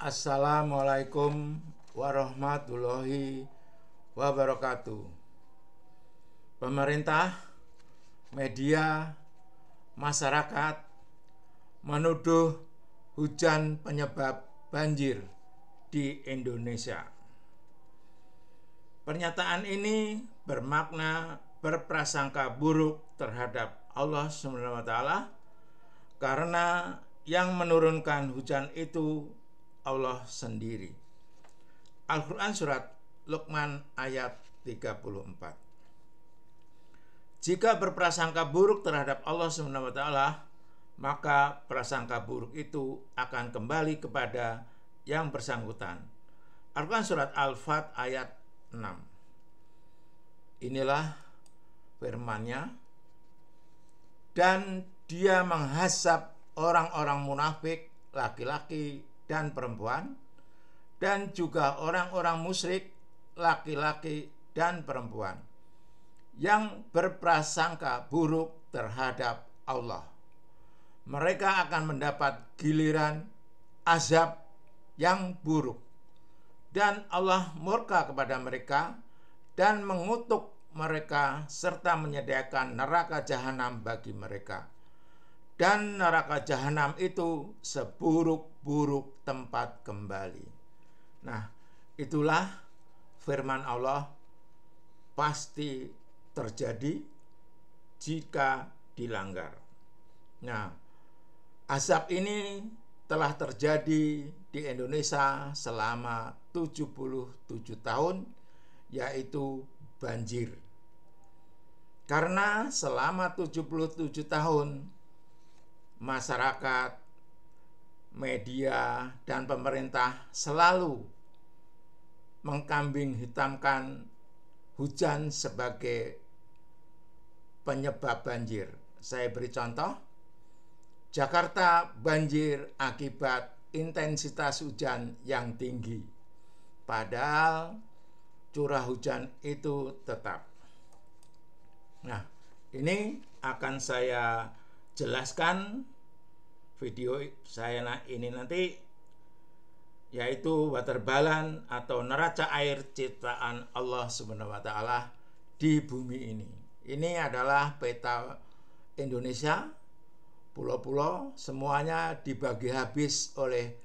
Assalamualaikum warahmatullahi wabarakatuh. Pemerintah, media, masyarakat menuduh hujan penyebab banjir di Indonesia. Pernyataan ini bermakna berprasangka buruk terhadap Allah SWT karena yang menurunkan hujan itu Allah sendiri. Al-Quran Surat Luqman ayat 34. Jika berprasangka buruk terhadap Allah SWT, maka prasangka buruk itu akan kembali kepada yang bersangkutan. Al-Quran Surat Al-Fat ayat 6. Inilah firman-Nya. Dan dia menghasap orang-orang munafik, laki-laki dan perempuan, dan juga orang-orang musyrik, laki-laki dan perempuan, yang berprasangka buruk terhadap Allah. Mereka akan mendapat giliran azab yang buruk, dan Allah murka kepada mereka dan mengutuk mereka serta menyediakan neraka jahanam bagi mereka. Dan neraka jahanam itu seburuk-buruk tempat kembali. Nah, itulah firman Allah pasti terjadi jika dilanggar. Nah, azab ini telah terjadi di Indonesia selama 77 tahun, yaitu banjir. Karena selama 77 tahun masyarakat, media, dan pemerintah selalu mengkambing hitamkan hujan sebagai penyebab banjir. Saya beri contoh, Jakarta banjir akibat intensitas hujan yang tinggi, padahal curah hujan itu tetap. Nah, ini akan saya jelaskan video saya ini nanti, yaitu water balance atau neraca air ciptaan Allah SWT di bumi ini. Ini adalah peta Indonesia, pulau-pulau semuanya dibagi habis oleh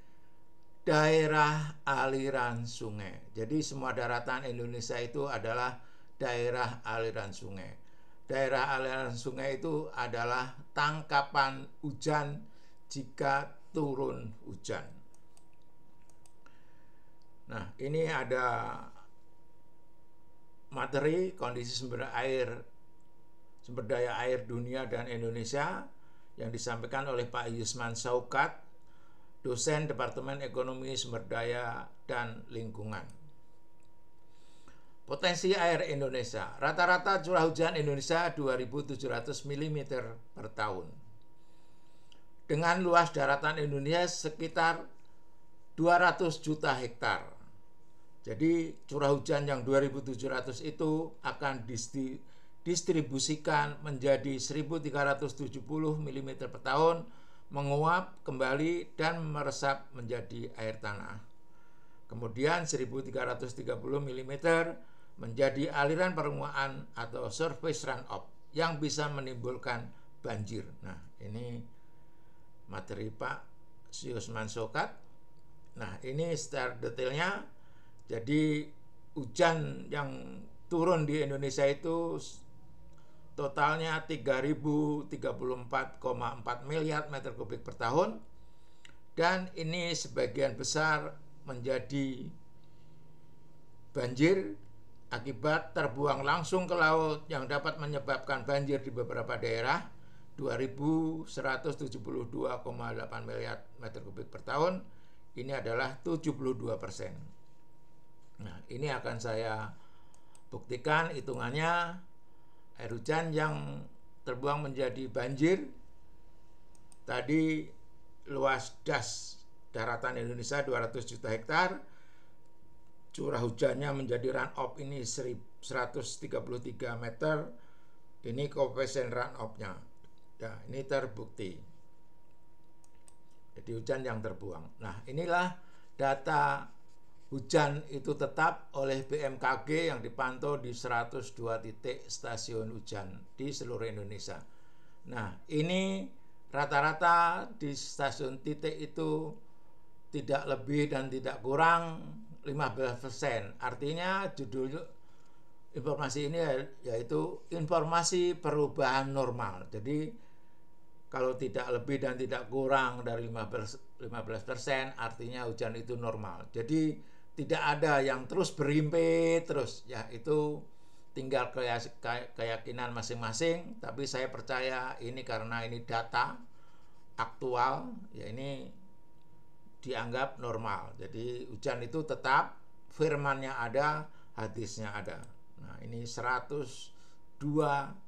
daerah aliran sungai. Jadi semua daratan Indonesia itu adalah daerah aliran sungai. Daerah aliran sungai itu adalah tangkapan hujan jika turun hujan. Nah, ini ada materi kondisi sumber daya air dunia dan Indonesia yang disampaikan oleh Pak Yusman Saukat, dosen Departemen Ekonomi Sumber Daya dan Lingkungan. Potensi air Indonesia. Rata-rata curah hujan Indonesia 2.700 mm per tahun. Dengan luas daratan Indonesia sekitar 200 juta hektar. Jadi curah hujan yang 2.700 itu akan didistribusikan menjadi 1.370 mm per tahun, menguap kembali dan meresap menjadi air tanah. Kemudian 1.330 mm menjadi aliran permukaan atau surface runoff yang bisa menimbulkan banjir. Nah, ini materi Pak Yusman Saukat. Nah, ini secara detailnya. Jadi hujan yang turun di Indonesia itu totalnya 3.034,4 miliar meter kubik per tahun, dan ini sebagian besar menjadi banjir akibat terbuang langsung ke laut yang dapat menyebabkan banjir di beberapa daerah 2.172,8 miliar meter kubik per tahun. Ini adalah 72%. Nah, ini akan saya buktikan hitungannya. Air hujan yang terbuang menjadi banjir tadi luas das daratan Indonesia 200 juta hektar. Curah hujannya menjadi runoff ini 133 meter. Ini koefisien runoff-nya. Nah, ini terbukti. Jadi hujan yang terbuang. Nah, inilah data hujan itu tetap oleh BMKG yang dipantau di 102 titik stasiun hujan di seluruh Indonesia. Nah, ini rata-rata di stasiun titik itu tidak lebih dan tidak kurang 15%. Artinya judul informasi ini yaitu informasi perubahan normal. Jadi kalau tidak lebih dan tidak kurang dari 15% artinya hujan itu normal. Jadi tidak ada yang terus berhimpit terus, ya itu tinggal keyakinan masing-masing. Tapi saya percaya ini karena ini data aktual, ya ini dianggap normal. Jadi hujan itu tetap, firmannya ada, hadisnya ada. Nah, ini 102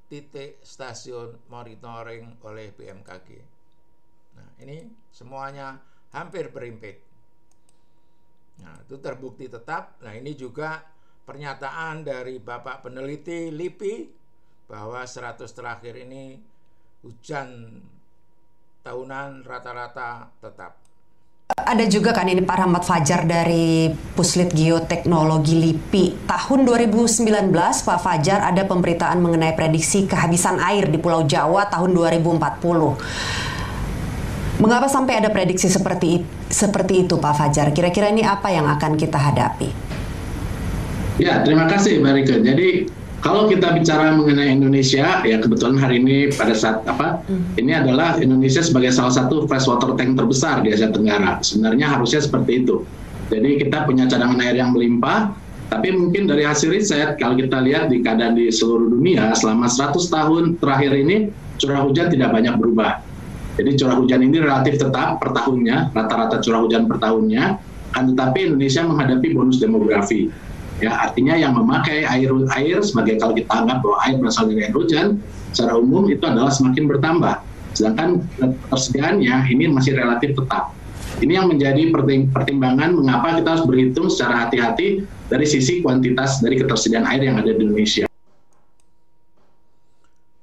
titik stasiun monitoring oleh BMKG. Nah, ini semuanya hampir berhimpit. Nah, itu terbukti tetap. Nah, ini juga pernyataan dari Bapak peneliti LIPI bahwa 100 terakhir ini hujan tahunan rata-rata tetap. Ada juga kan ini Pak Rahmat Fajar dari Puslit Geoteknologi LIPI. Tahun 2019 Pak Fajar ada pemberitaan mengenai prediksi kehabisan air di Pulau Jawa tahun 2040. Mengapa sampai ada prediksi seperti itu Pak Fajar? Kira-kira ini apa yang akan kita hadapi? Ya, terima kasih Mbak Rike. Jadi kalau kita bicara mengenai Indonesia, ya kebetulan hari ini pada saat ini adalah Indonesia sebagai salah satu freshwater tank terbesar di Asia Tenggara. Sebenarnya harusnya seperti itu. Jadi kita punya cadangan air yang melimpah, tapi mungkin dari hasil riset kalau kita lihat di keadaan di seluruh dunia selama 100 tahun terakhir ini curah hujan tidak banyak berubah. Jadi curah hujan ini relatif tetap per tahunnya, rata-rata curah hujan per tahunnya, tetapi Indonesia menghadapi bonus demografi. Ya, artinya yang memakai air sebagai, kalau kita anggap bahwa air berasal dari air hujan, secara umum itu adalah semakin bertambah. Sedangkan ketersediaannya ini masih relatif tetap. Ini yang menjadi pertimbangan mengapa kita harus berhitung secara hati-hati dari sisi kuantitas dari ketersediaan air yang ada di Indonesia.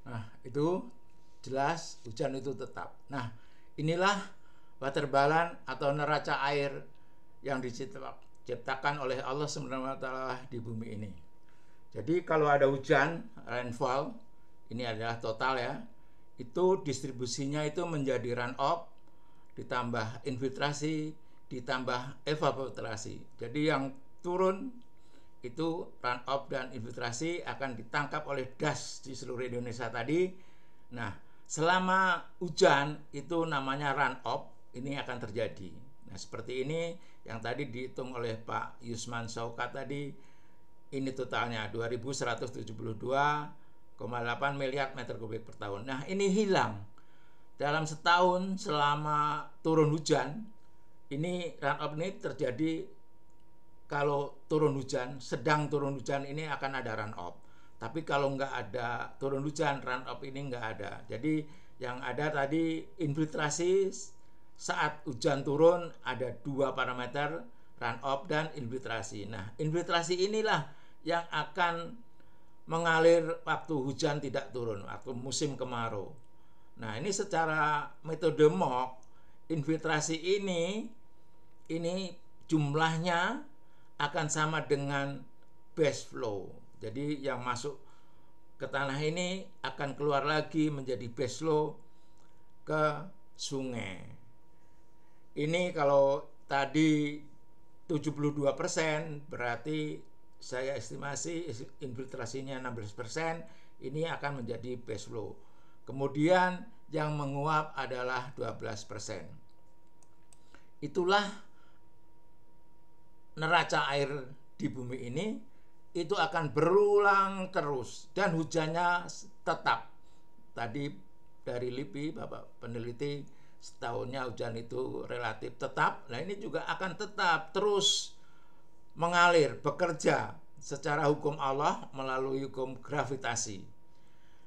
Nah, itu jelas hujan itu tetap. Nah, inilah water balance atau neraca air yang diciptakan oleh Allah SWT di bumi ini. Jadi kalau ada hujan, rainfall, ini adalah total ya, itu distribusinya itu menjadi runoff, ditambah infiltrasi, ditambah evaporasi. Jadi yang turun itu runoff dan infiltrasi akan ditangkap oleh das di seluruh Indonesia tadi. Nah, selama hujan itu namanya runoff, ini akan terjadi. Nah, seperti ini yang tadi dihitung oleh Pak Yusman Saukat tadi, ini totalnya 2.172,8 miliar meter kubik per tahun. Nah, ini hilang dalam setahun selama turun hujan. Ini runoff ini terjadi kalau turun hujan, sedang turun hujan ini akan ada runoff. Tapi kalau nggak ada turun hujan, runoff ini nggak ada. Jadi yang ada tadi infiltrasi saat hujan turun ada dua parameter, runoff dan infiltrasi. Nah, infiltrasi inilah yang akan mengalir waktu hujan tidak turun, waktu musim kemarau. Nah, ini secara metode MOOC, infiltrasi ini jumlahnya akan sama dengan base flow. Jadi yang masuk ke tanah ini akan keluar lagi menjadi base flow ke sungai. Ini kalau tadi 72%, berarti saya estimasi infiltrasinya 16%, ini akan menjadi base flow. Kemudian yang menguap adalah 12%. Itulah neraca air di bumi ini, itu akan berulang terus dan hujannya tetap. Tadi dari LIPI, Bapak peneliti, setahunnya hujan itu relatif tetap. Nah, ini juga akan tetap terus mengalir, bekerja secara hukum Allah melalui hukum gravitasi.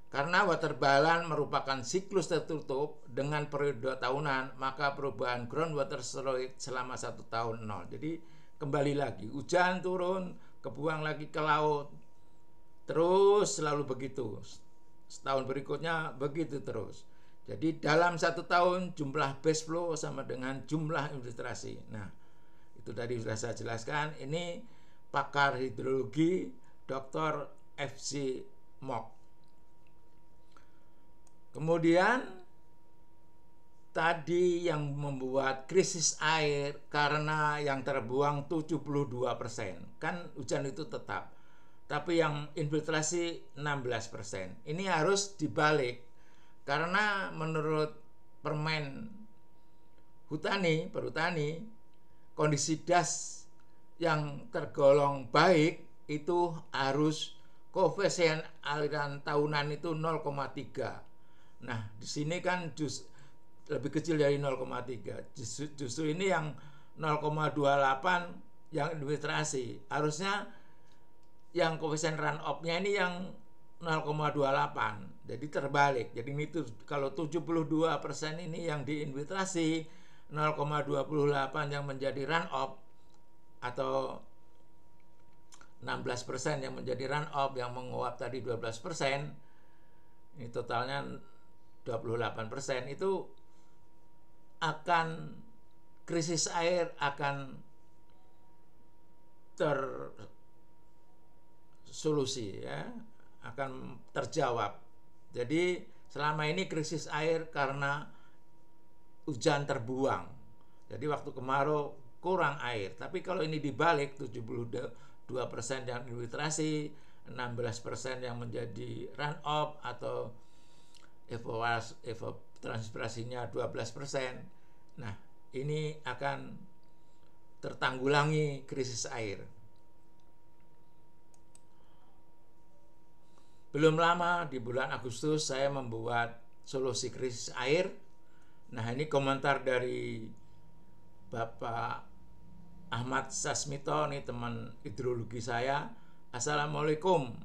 Karena water balance merupakan siklus tertutup dengan periode tahunan, maka perubahan groundwater fluid selama 1 tahun 0. Jadi kembali lagi, hujan turun, kebuang lagi ke laut, terus selalu begitu. Setahun berikutnya begitu terus. Jadi dalam 1 tahun jumlah base flow sama dengan jumlah infiltrasi. Nah, itu tadi sudah saya jelaskan. Ini pakar hidrologi Dr. FC Mok. Kemudian tadi yang membuat krisis air karena yang terbuang 72%. Kan hujan itu tetap. Tapi yang infiltrasi 16%. Ini harus dibalik. Karena menurut Permen Perhutani, kondisi das yang tergolong baik itu harus koefisien aliran tahunan itu 0,3. Nah, di sini kan lebih kecil dari 0,3. Justru ini yang 0,28 yang infiltrasi. Harusnya yang koefisien run off-nya ini yang 0,28. Jadi terbalik. Jadi ini kalau 72% ini yang diinfiltrasi, 0,28 yang menjadi run off, atau 16% yang menjadi run off, yang menguap tadi 12%, ini totalnya 28%, itu akan krisis air akan tersolusi, ya, akan terjawab. Jadi selama ini krisis air karena hujan terbuang. Jadi waktu kemarau kurang air. Tapi kalau ini dibalik, 72% yang infiltrasi, 16% yang menjadi run off atau evapotranspirasinya 12%. Nah, ini akan tertanggulangi krisis air. Belum lama di bulan Agustus saya membuat solusi krisis air. Nah, ini komentar dari Bapak Ahmad Sasmito, nih teman hidrologi saya. Assalamualaikum.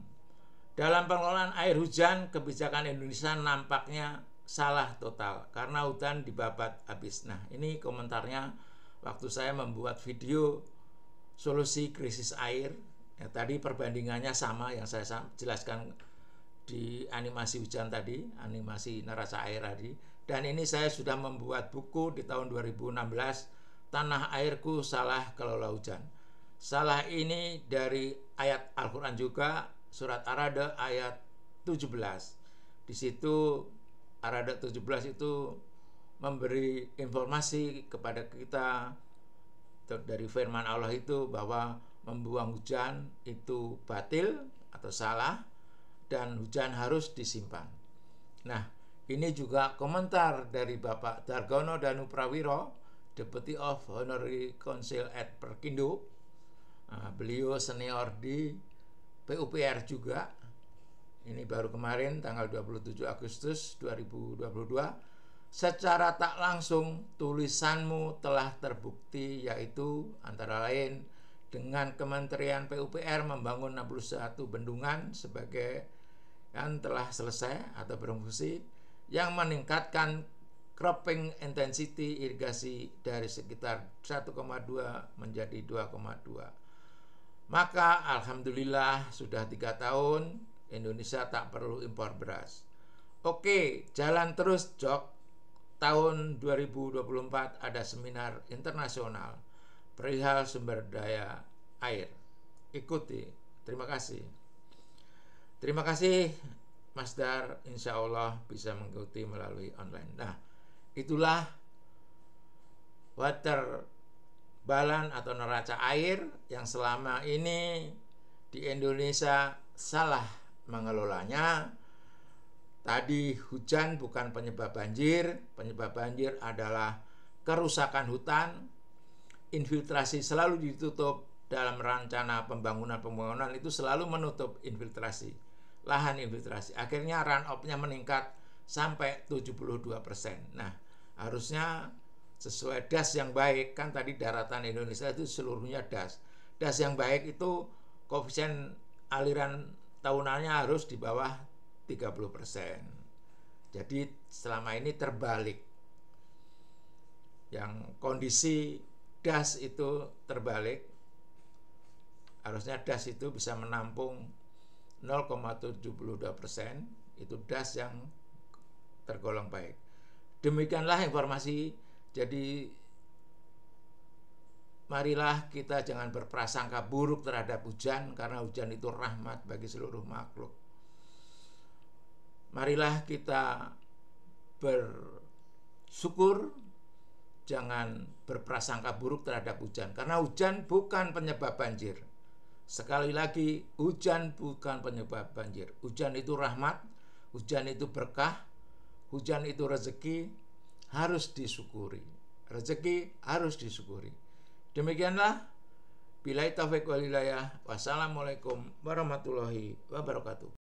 Dalam pengelolaan air hujan, kebijakan Indonesia nampaknya salah total karena hutan dibabat habis. Nah, ini komentarnya waktu saya membuat video solusi krisis air. Ya, tadi perbandingannya sama yang saya jelaskan di animasi hujan tadi, animasi neraca air tadi. Dan ini saya sudah membuat buku di tahun 2016, Tanah Airku Salah Kelola Hujan. Salah ini dari ayat Al-Quran juga, surat Ar-Ra'd ayat 17. Di situ Ar-Ra'd 17 itu memberi informasi kepada kita dari firman Allah itu bahwa membuang hujan itu batil atau salah, dan hujan harus disimpan. Nah, ini juga komentar dari Bapak Dargono Danu Prawiro, Deputy of Honorary Council at Perkindo. Beliau senior di PUPR juga. Ini baru kemarin tanggal 27 Agustus 2022. Secara tak langsung tulisanmu telah terbukti, yaitu antara lain dengan Kementerian PUPR membangun 61 bendungan sebagai yang telah selesai atau berfungsi, yang meningkatkan cropping intensity irigasi dari sekitar 1,2 menjadi 2,2. Maka alhamdulillah sudah 3 tahun Indonesia tak perlu impor beras. Oke, jalan terus Jok. Tahun 2024 ada seminar internasional perihal sumber daya air. Ikuti. Terima kasih. Terima kasih Mas Dar, insya Allah bisa mengikuti melalui online. Nah, itulah water balance atau neraca air yang selama ini di Indonesia salah mengelolanya. Tadi hujan bukan penyebab banjir adalah kerusakan hutan. Infiltrasi selalu ditutup dalam rencana pembangunan itu selalu menutup infiltrasi. Lahan infiltrasi, akhirnya run off-nya meningkat sampai 72%. Nah, harusnya sesuai DAS yang baik, kan tadi daratan Indonesia itu seluruhnya DAS. DAS yang baik itu koefisien aliran tahunannya harus di bawah 30%. Jadi selama ini terbalik. Yang kondisi DAS itu terbalik. Harusnya DAS itu bisa menampung 0,72%, itu DAS yang tergolong baik. Demikianlah informasi. Jadi marilah kita jangan berprasangka buruk terhadap hujan, karena hujan itu rahmat bagi seluruh makhluk. Marilah kita bersyukur, jangan berprasangka buruk terhadap hujan, karena hujan bukan penyebab banjir. Sekali lagi, hujan bukan penyebab banjir. Hujan itu rahmat, hujan itu berkah, hujan itu rezeki, harus disyukuri. Rezeki harus disyukuri. Demikianlah, billahi taufiq wal hidayah. Wassalamualaikum warahmatullahi wabarakatuh.